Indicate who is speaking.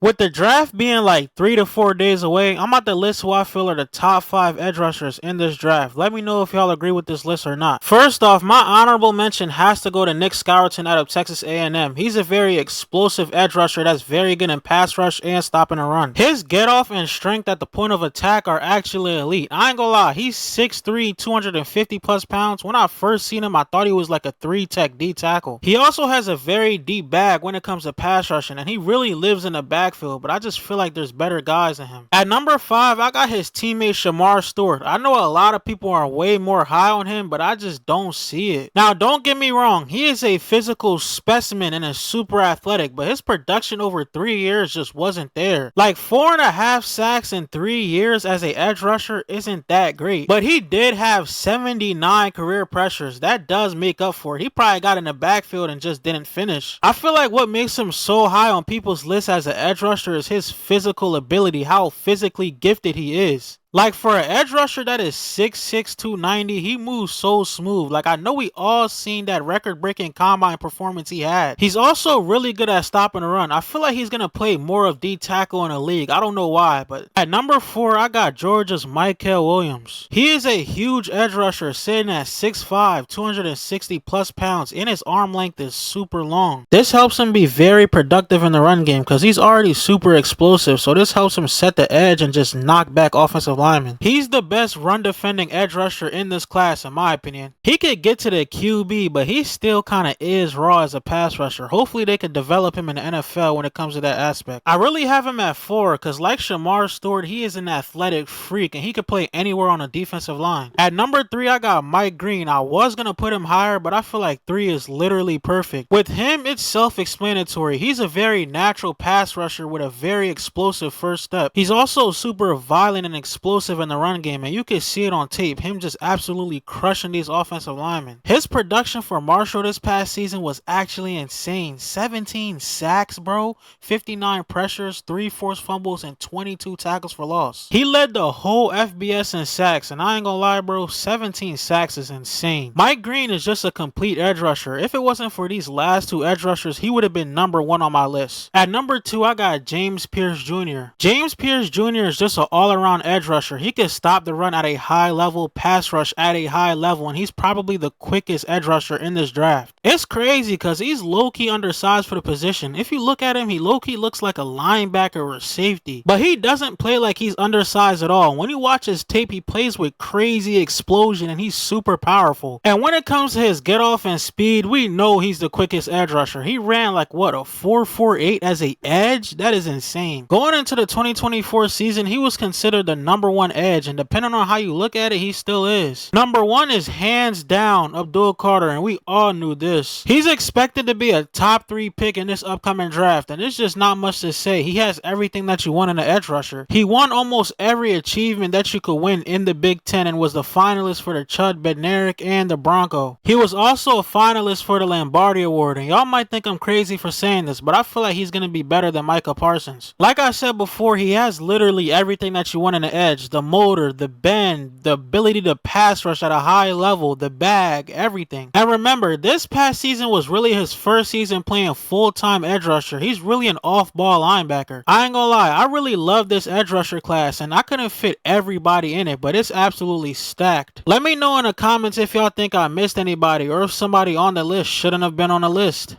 Speaker 1: With the draft being like 3 to 4 days away, I'm about to list who I feel are the top 5 edge rushers in this draft. Let me know if y'all agree with this list or not. First off, my honorable mention has to go to Nick Scourton out of Texas A&M. He's a very explosive edge rusher that's very good in pass rush and stopping a run. His get off and strength at the point of attack are actually elite. I ain't gonna lie, he's 6'3", 250 plus pounds. When I first seen him, I thought he was like a 3-tech D tackle. He also has a very deep bag when it comes to pass rushing, and he really lives in the backfield, but I just feel like there's better guys than him. At number 5, I got his teammate Shamar Stewart. I know a lot of people are way more high on him, but I just don't see it. Now, don't get me wrong, he is a physical specimen and is super athletic, but his production over 3 years just wasn't there. Like 4.5 sacks in 3 years as a edge rusher isn't that great, but he did have 79 career pressures. That does make up for it. He probably got in the backfield and just didn't finish. I feel like what makes him so high on people's list as an edge rusher is his physical ability, how physically gifted he is. Like for an edge rusher that is 6'6", 290, he moves so smooth. Like I know we all seen that record-breaking combine performance he had. He's also really good at stopping a run. I feel like he's going to play more of D tackle in the league. I don't know why, but at number 4, I got Georgia's Mykel Williams. He is a huge edge rusher sitting at 6'5", 260 plus pounds, and his arm length is super long. This helps him be very productive in the run game because he's already super explosive, so this helps him set the edge and just knock back offensive lineman. He's the best run defending edge rusher in this class in my opinion. He could get to the QB, but he still kind of is raw as a pass rusher. Hopefully they could develop him in the NFL when it comes to that aspect. I really have him at 4 because like Shamar Stewart, he is an athletic freak and he could play anywhere on a defensive line. At number 3, I got Mike Green. I was going to put him higher, but I feel like 3 is literally perfect. With him, it's self-explanatory. He's a very natural pass rusher with a very explosive first step. He's also super violent and explosive in the run game, and you can see it on tape, him just absolutely crushing these offensive linemen. His production for Marshall this past season was actually insane. 17 sacks, bro, 59 pressures, 3 forced fumbles, and 22 tackles for loss. He led the whole FBS in sacks, and I ain't gonna lie, bro, 17 sacks is insane. Mike Green is just a complete edge rusher. If it wasn't for these last 2 edge rushers, he would have been number 1 on my list. At number 2, I got James Pierce Jr. James Pierce Jr. is just an all-around edge rusher. He can stop the run at a high level, pass rush at a high level, and he's probably the quickest edge rusher in this draft. It's crazy because he's low-key undersized for the position. If you look at him, he low-key looks like a linebacker or safety, but he doesn't play like he's undersized at all. When you watch his tape, he plays with crazy explosion and he's super powerful. And when it comes to his get off and speed, we know he's the quickest edge rusher. He ran like what, a 4.48 as a edge? That is insane. Going into the 2024 season, he was considered the number 1 edge, and depending on how you look at it, he still is. Number 1 is hands down Abdul Carter, and we all knew this. He's expected to be a top 3 pick in this upcoming draft, and there's just not much to say. He has everything that you want in an edge rusher. He won almost every achievement that you could win in the Big Ten and was the finalist for the Chud Bednarik and the Bronco. He was also a finalist for the Lombardi Award, and y'all might think I'm crazy for saying this, but I feel like he's going to be better than Micah Parsons. Like I said before, he has literally everything that you want in an edge. The motor, the bend, the ability to pass rush at a high level, the bag, everything. And remember, this past season was really his first season playing full-time edge rusher. He's really an off-ball linebacker. I ain't gonna lie, I really love this edge rusher class, and I couldn't fit everybody in it, but it's absolutely stacked. Let me know in the comments if y'all think I missed anybody or if somebody on the list shouldn't have been on the list.